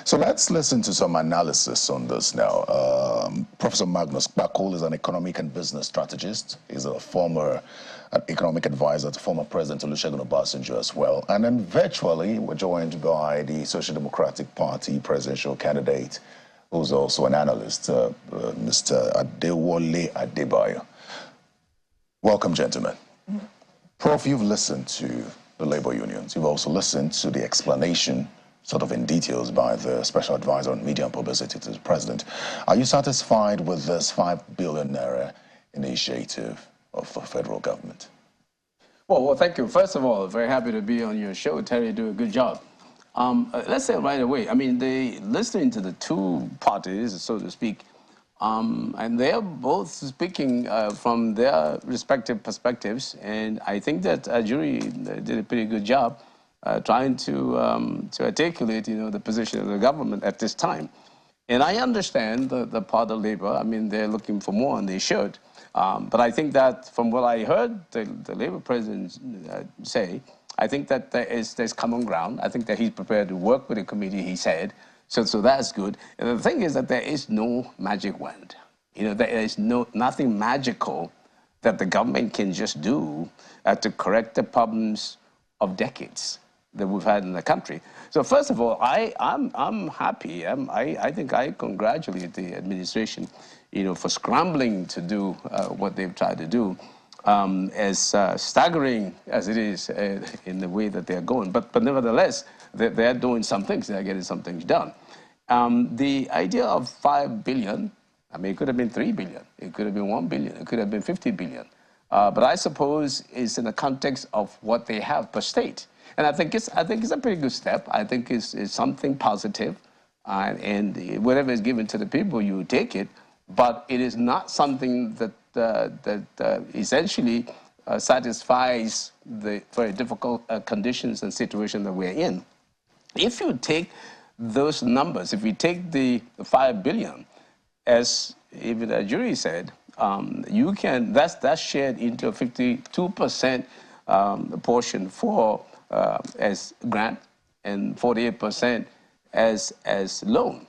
So let's listen to some analysis on this now. Professor Magnus Bakul is an economic and business strategist. He's a former economic advisor to former President Olusegun Obasanjo as well. And then virtually, we're joined by the Social Democratic Party presidential candidate, who's also an analyst, Mr. Adewole Adebayo. Welcome, gentlemen. Prof, you've listened to the labor unions. You've also listened to the explanation, sort of in details, by the special advisor on media and publicity to the president. Are you satisfied with this 5 billion naira initiative of the federal government? Well, thank you. First of all, very happy to be on your show. Terry, you do a good job. Let's say right away, I mean, listening to the two parties, so to speak, and they're both speaking from their respective perspectives, and I think that jury did a pretty good job trying to articulate, the position of the government at this time. And I understand the part of labor. I mean, they're looking for more, and they should. But I think that from what I heard the labor president say, I think that there's common ground. I think that he's prepared to work with the committee, he said. So that's good. And the thing is that there is no magic wand. There is nothing magical that the government can just do to correct the problems of decades that we've had in the country. So first of all, I'm happy. I think I congratulate the administration, for scrambling to do what they've tried to do, as staggering as it is in the way that they're going. But nevertheless, they're doing some things. They're getting some things done. The idea of 5 billion, I mean, it could have been 3 billion. It could have been 1 billion. It could have been 50 billion. But I suppose it's in the context of what they have per state. And I think it's a pretty good step. I think it's something positive. And whatever is given to the people, you take it. But it is not something that essentially satisfies the very difficult conditions and situation that we're in. If you take those numbers, if you take the 5 billion, as even the jury said, you can, that's shared into a 52% portion for as grant and 48% as loan.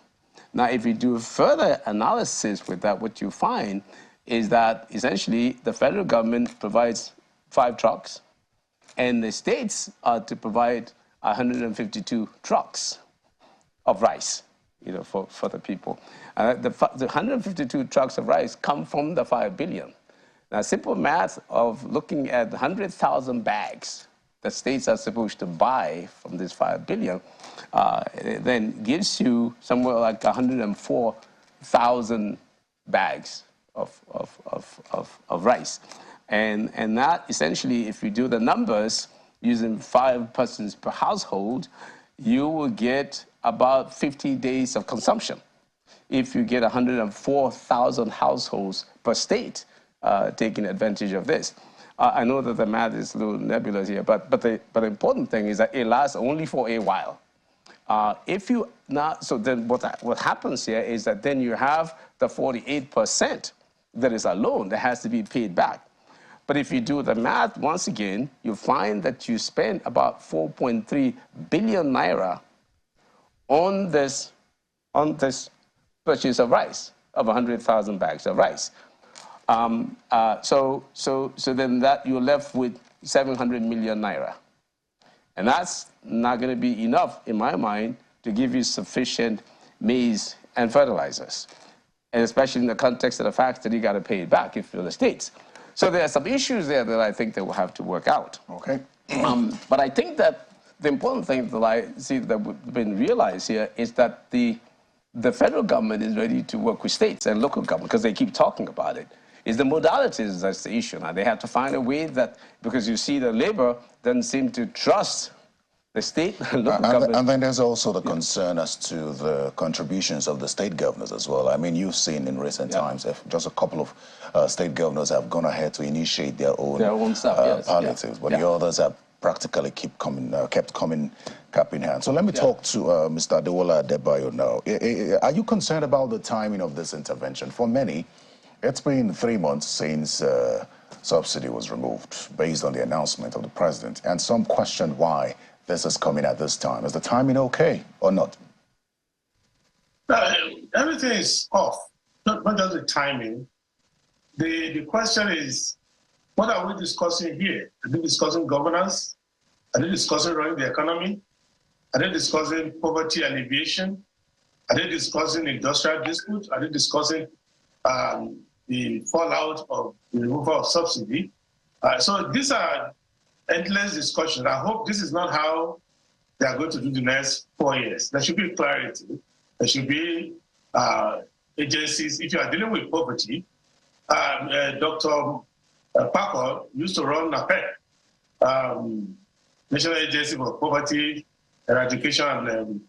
Now, if you do further analysis with that, what you find is that essentially the federal government provides 5 trucks, and the states are to provide 152 trucks of rice, for the people. The 152 trucks of rice come from the 5 billion. Now, simple math of looking at 100,000 bags that states are supposed to buy from this 5 billion, then gives you somewhere like 104,000 bags of rice. And that essentially, if you do the numbers using 5 persons per household, you will get about 50 days of consumption if you get 104,000 households per state taking advantage of this. I know that the math is a little nebulous here, but the important thing is that it lasts only for a while. So then what happens here is that then you have the 48% that is a loan that has to be paid back. But if you do the math, once again, you find that you spend about 4.3 billion naira on this purchase of rice, of 100,000 bags of rice. So then that you're left with 700 million naira. And that's not going to be enough, in my mind, to give you sufficient maize and fertilizers, and especially in the context of the fact that you got to pay it back if you're the states. So there are some issues there that I think that will have to work out. Okay. But I think that the important thing that I see that has been realized here is that the federal government is ready to work with states and local government, because they keep talking about it. It's the modalities that's the issue. Now, they have to find a way that, because you see the labor doesn't seem to trust the state and local government. And then there's also the concern as to the contributions of the state governors as well. I mean, you've seen in recent times, if just a couple of state governors have gone ahead to initiate their own stuff, yes. palliatives, but the others have practically kept coming cap in hand. So let me talk to Mr. Adewole Adebayo now. Are you concerned about the timing of this intervention? For many, it's been 3 months since subsidy was removed based on the announcement of the president, and some question why this is coming at this time. Is the timing okay or not? Everything is off, not just the timing. The question is, what are we discussing here? Are they discussing governance? Are they discussing running the economy? Are they discussing poverty alleviation? Are they discussing industrial disputes? Are they discussing the fallout of the removal of subsidy? So these are endless discussions. I hope this is not how they are going to do the next 4 years. There should be clarity. There should be agencies. If you are dealing with poverty, Dr. Parker used to run NAPEC, National Agency for Poverty Eradication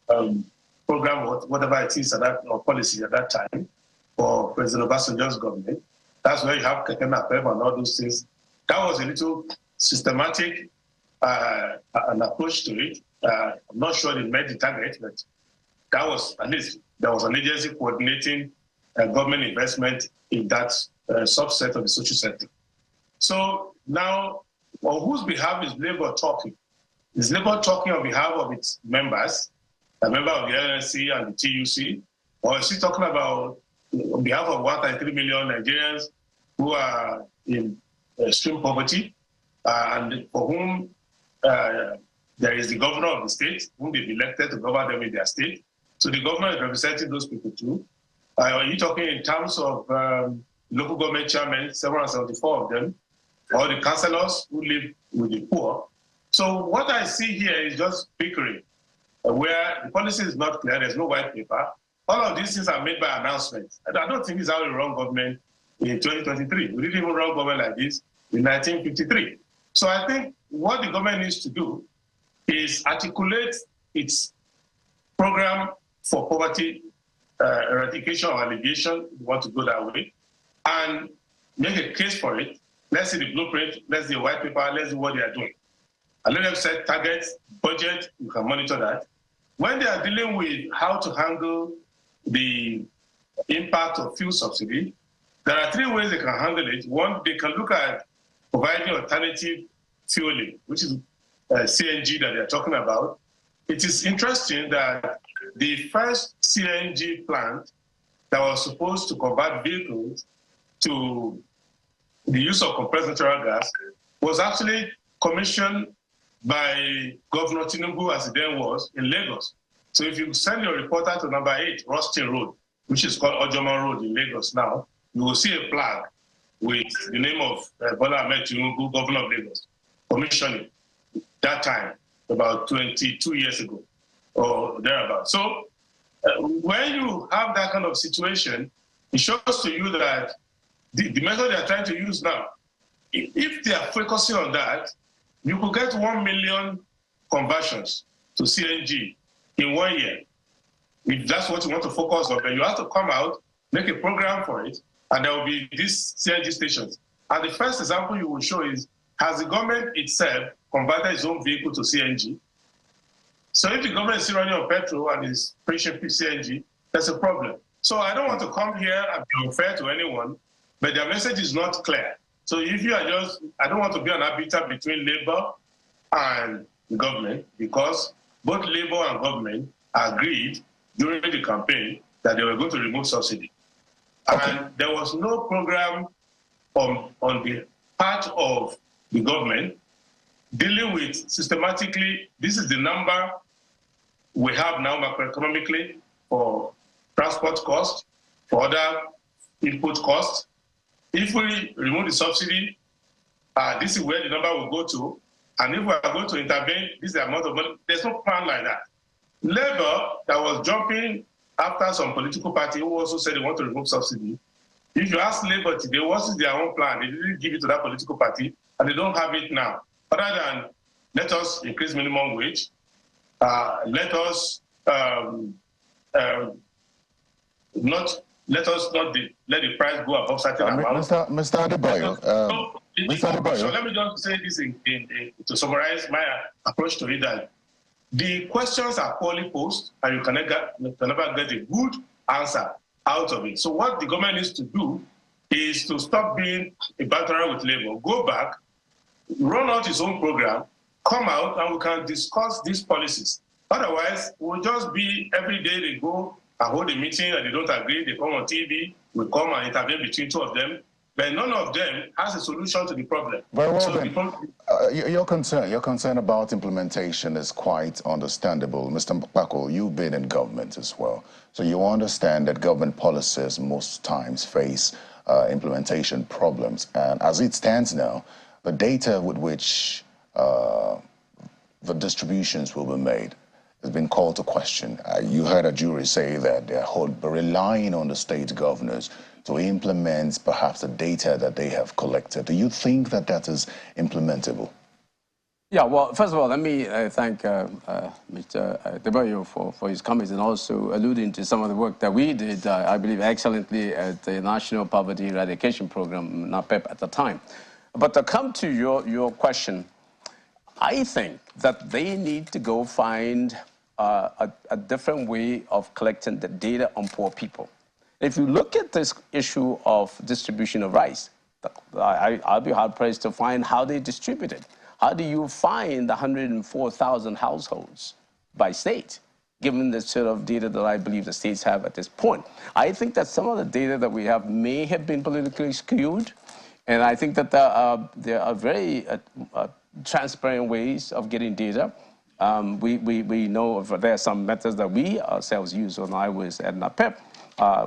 and program, whatever it is, or policy at that time, for President Obasanjo's government. That's where you have Keke NAPEP and all those things. That was a little systematic an approach to it. I'm not sure it met the target, but that was, at least, there was an agency coordinating government investment in that subset of the social sector. So now, on whose behalf is Labour talking? Is Labour talking on behalf of its members, a member of the LNC and the TUC, or is he talking about on behalf of 1.3 million Nigerians who are in extreme poverty and for whom there is the governor of the state, whom they've elected to govern them in their state? So the government is representing those people too. Are you talking in terms of local government chairmen, 774 of them, or the councillors who live with the poor? So what I see here is just bickering, where the policy is not clear, there's no white paper. All of these things are made by announcements. And I don't think it's how we run government in 2023. We didn't even run government like this in 1953. So I think what the government needs to do is articulate its program for poverty eradication or alleviation, if you want to go that way, and make a case for it. Let's see the blueprint, let's see the white paper, let's see what they are doing. And let them set targets, budget, you can monitor that. When they are dealing with how to handle the impact of fuel subsidy, there are 3 ways they can handle it. One, they can look at providing alternative fueling, which is CNG that they're talking about. It is interesting that the first CNG plant that was supposed to convert vehicles to the use of compressed natural gas was actually commissioned by Governor Tinubu, as it then was, in Lagos. So if you send your reporter to number 8, Rustin Road, which is called Ojoman Road in Lagos now, you will see a flag with the name of Bola Ahmed Tinubu, Governor of Lagos, commissioning that time, about 22 years ago or thereabouts. So when you have that kind of situation, it shows to you that the method they are trying to use now, if they are focusing on that, you could get 1 million conversions to CNG in 1 year. If that's what you want to focus on, then you have to come out, make a program for it, and there will be these CNG stations. And the first example you will show is, has the government itself converted its own vehicle to CNG? So if the government is still running on petrol and is pushing CNG, that's a problem. So I don't want to come here and be unfair to anyone, but their message is not clear. So if you are just, I don't want to be an arbiter between Labour and the government, because both Labour and government agreed during the campaign that they were going to remove subsidy. Okay. And there was no program on the part of the government dealing with systematically, this is the number we have now macroeconomically for transport costs, for other input costs. If we remove the subsidy, this is where the number will go to. And if we are going to intervene, this is the amount of money. There's no plan like that. Labour, that was jumping after some political party who also said they want to remove subsidy. If you ask Labour today, what is their own plan? They didn't give it to that political party, and they don't have it now. Other than let us increase minimum wage, let us not let the price go above certain amount. Mr. Adebayo, So let me just say this to summarize my approach to it, that the questions are poorly posed, and you can never get a good answer out of it. So what the government needs to do is to stop being a batterer with Labour, go back, run out its own program, come out, and we can discuss these policies. Otherwise, we'll just be every day they go and hold a meeting and they don't agree, they come on TV, we come and intervene between two of them, but none of them has a solution to the problem. Very well, so then. Your concern about implementation is quite understandable. Mr. Mpako, you've been in government as well, so you understand that government policies most times face implementation problems. And as it stands now, the data with which the distributions will be made has been called to question. You heard a jury say that they're relying on the state governors to implement perhaps the data that they have collected. Do you think that that is implementable? Yeah, well, first of all, let me thank Mr. Debayo for his comments and also alluding to some of the work that we did, I believe, excellently at the National Poverty Eradication Program, NAPEP, at the time. But to come to your question, I think that they need to go find a different way of collecting the data on poor people. If you look at this issue of distribution of rice, I'll be hard-pressed to find how they distribute it. How do you find 104,000 households by state, given the sort of data that I believe the states have at this point? I think that some of the data that we have may have been politically skewed, and I think that there are very transparent ways of getting data. We know there are some methods that we ourselves use when I was at NAPEP,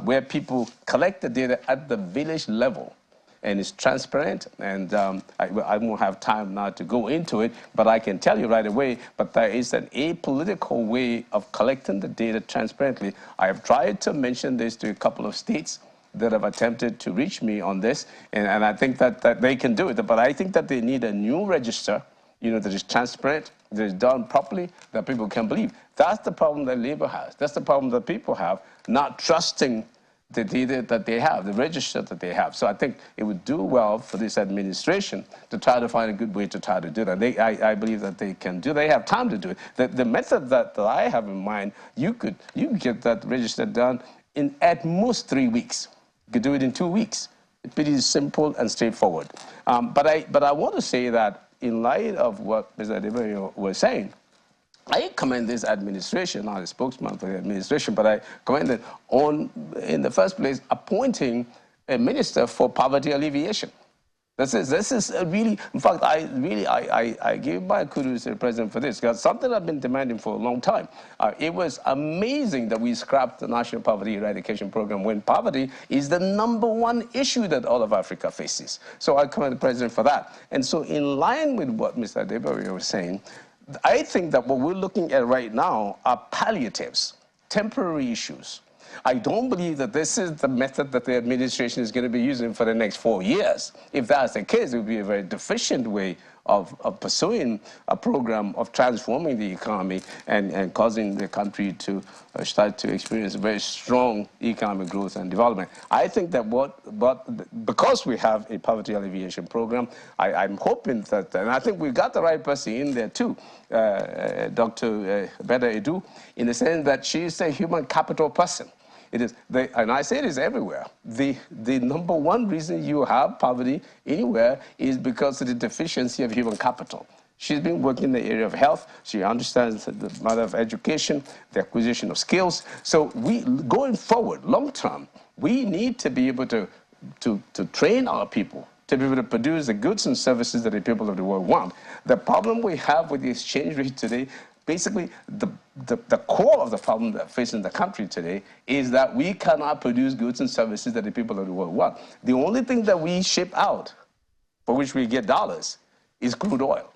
where people collect the data at the village level, and it's transparent, and I won't have time now to go into it, but I can tell you right away, but there is an apolitical way of collecting the data transparently. I have tried to mention this to a couple of states that have attempted to reach me on this, and I think that they can do it, but I think that they need a new register, that is transparent, that is done properly, that people can believe. That's the problem that Labour has. That's the problem that people have, not trusting the data that they have, the register that they have. So I think it would do well for this administration to try to find a good way to try to do that. I believe that they can do. They have time to do it. The method that I have in mind, you could get that register done in at most 3 weeks. You could do it in 2 weeks. It's pretty simple and straightforward. But I want to say that in light of what Mr. Adebayo was saying, I commend this administration, not a spokesman for the administration, but I commend it on, in the first place, appointing a minister for poverty alleviation. This is really, in fact, I give my kudos to the president for this, because something I've been demanding for a long time. It was amazing that we scrapped the National Poverty Eradication Program when poverty is the #1 issue that all of Africa faces. So I commend the president for that. And so in line with what Mr. Adebayo was saying, I think that what we're looking at right now are palliatives, temporary issues. I don't believe that this is the method that the administration is going to be using for the next 4 years. If that's the case, it would be a very deficient way of pursuing a program of transforming the economy and causing the country to start to experience very strong economic growth and development. I think that because we have a poverty alleviation program, I'm hoping that, and I think we've got the right person in there too, Dr. Beda Edu, in the sense that she is a human capital person. It is, and I say this everywhere, the #1 reason you have poverty anywhere is because of the deficiency of human capital. She's been working in the area of health. She understands the matter of education, the acquisition of skills. So going forward, long term, we need to be able to train our people to be able to produce the goods and services that the people of the world want. The problem we have with the exchange rate today, basically, the core of the problem that facing the country today is that we cannot produce goods and services that the people of the world want. The only thing that we ship out, for which we get dollars, is crude oil.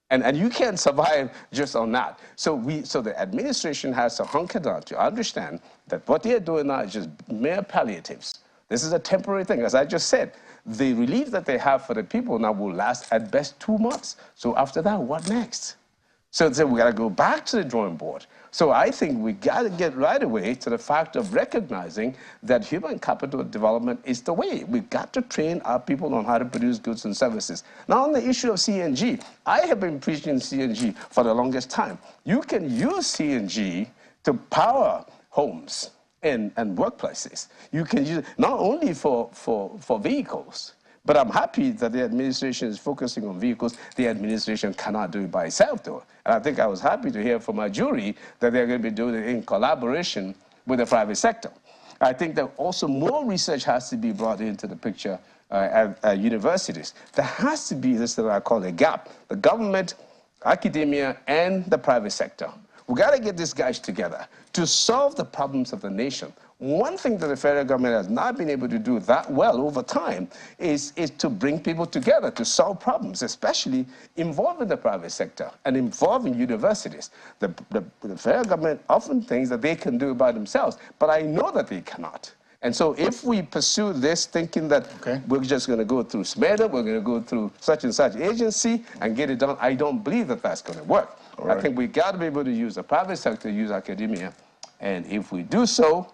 And you can't survive just on that. So the administration has to hunker down to understand that what they're doing now is just mere palliatives. This is a temporary thing. As I just said, the relief that they have for the people now will last at best 2 months. So after that, what next? So we got to go back to the drawing board. So I think we got to get right away to the fact of recognizing that human capital development is the way. We got to train our people on how to produce goods and services. Now, on the issue of CNG, I have been preaching CNG for the longest time. You can use CNG to power homes and workplaces. You can use it not only for vehicles, but I'm happy that the administration is focusing on vehicles. The administration cannot do it by itself, though. And I think I was happy to hear from my jury that they're going to be doing it in collaboration with the private sector. I think that also more research has to be brought into the picture at universities. There has to be this that I call a gap: the government, academia, and the private sector. We got to get these guys together to solve the problems of the nation. One thing that the federal government has not been able to do that well over time is to bring people together to solve problems, especially involving the private sector and involving universities. The federal government often thinks that they can do it by themselves, but I know that they cannot. And so if we pursue this thinking that we're just going to go through SMEDA, we're going to go through such and such agency and get it done, I don't believe that that's going to work. Right. I think we got to be able to use the private sector, use academia, and if we do so,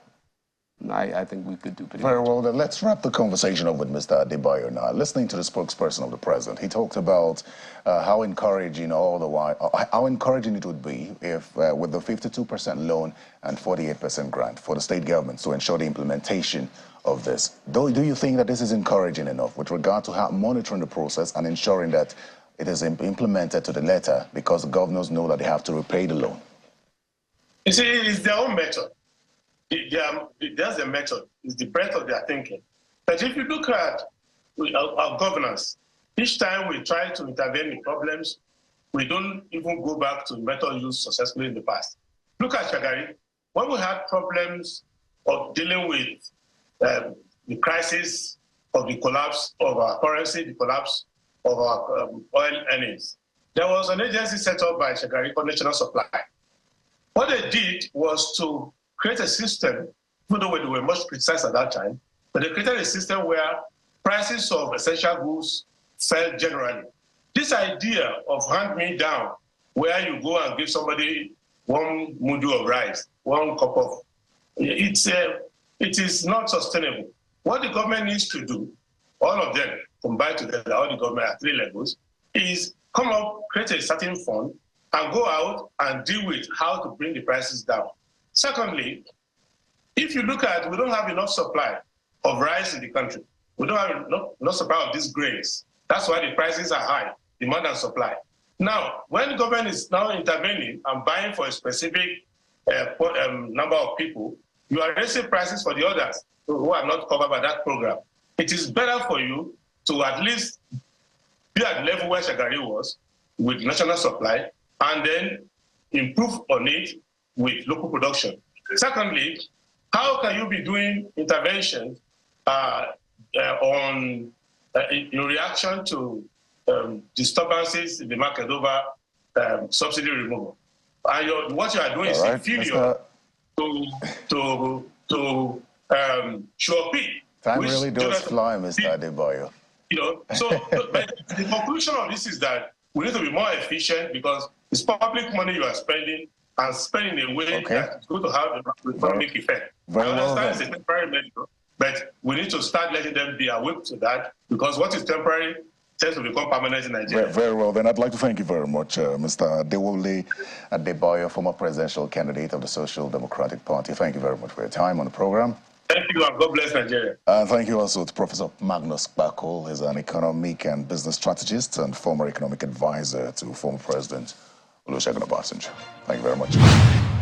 I think we could do pretty Very well, then let's wrap the conversation up with Mr. Adebayo now. Listening to the spokesperson of the president, he talked about how encouraging how encouraging it would be if with the 52% loan and 48% grant for the state governments to ensure the implementation of this. Do you think that this is encouraging enough with regard to how monitoring the process and ensuring that it is implemented to the letter, because the governors know that they have to repay the loan? You see, it's their own method. That's the method. It's the breadth of their thinking. But if you look at our governance, each time we try to intervene in problems, we don't even go back to the method used successfully in the past. Look at Shagari. When we had problems of dealing with the crisis of the collapse of our currency, the collapse of our oil earnings, there was an agency set up by Shagari for national supply. What they did was to create a system, even though they were much criticized at that time, but they created a system where prices of essential goods fell generally. This idea of hand-me-down, where you go and give somebody one mudu of rice, one cup of, it is not sustainable. What the government needs to do, all of them combined together, all the government at 3 levels, is come up, create a certain fund, and go out and deal with how to bring the prices down. Secondly, if you look at, we don't have enough supply of rice in the country. We don't have enough supply of these grains. That's why the prices are high, demand and supply. Now, when the government is now intervening and buying for a specific number of people, you are raising prices for the others who are not covered by that program. It is better for you to at least be at the level where Shagari was with national supply and then improve on it with local production. Secondly, how can you be doing intervention in reaction to disturbances in the market over subsidy removal? And what you are doing is inferior to Shopi. Time really does fly, Mr. Adebayo. You know, so but the conclusion of this is that we need to be more efficient because it's public money you are spending, and spending in a way that is going to have an economic effect. I understand it's a temporary measure, but we need to start letting them be awake to that, because what is temporary tends to become permanent in Nigeria. Very well, then I'd like to thank you very much, Mr. Adewole Adebayo, former presidential candidate of the Social Democratic Party. Thank you very much for your time on the program. Thank you, and God bless Nigeria. And thank you also to Professor Magnus Kpakol. He's an economic and business strategist and former economic advisor to former President Olusegun Obasanjo. Thank you very much.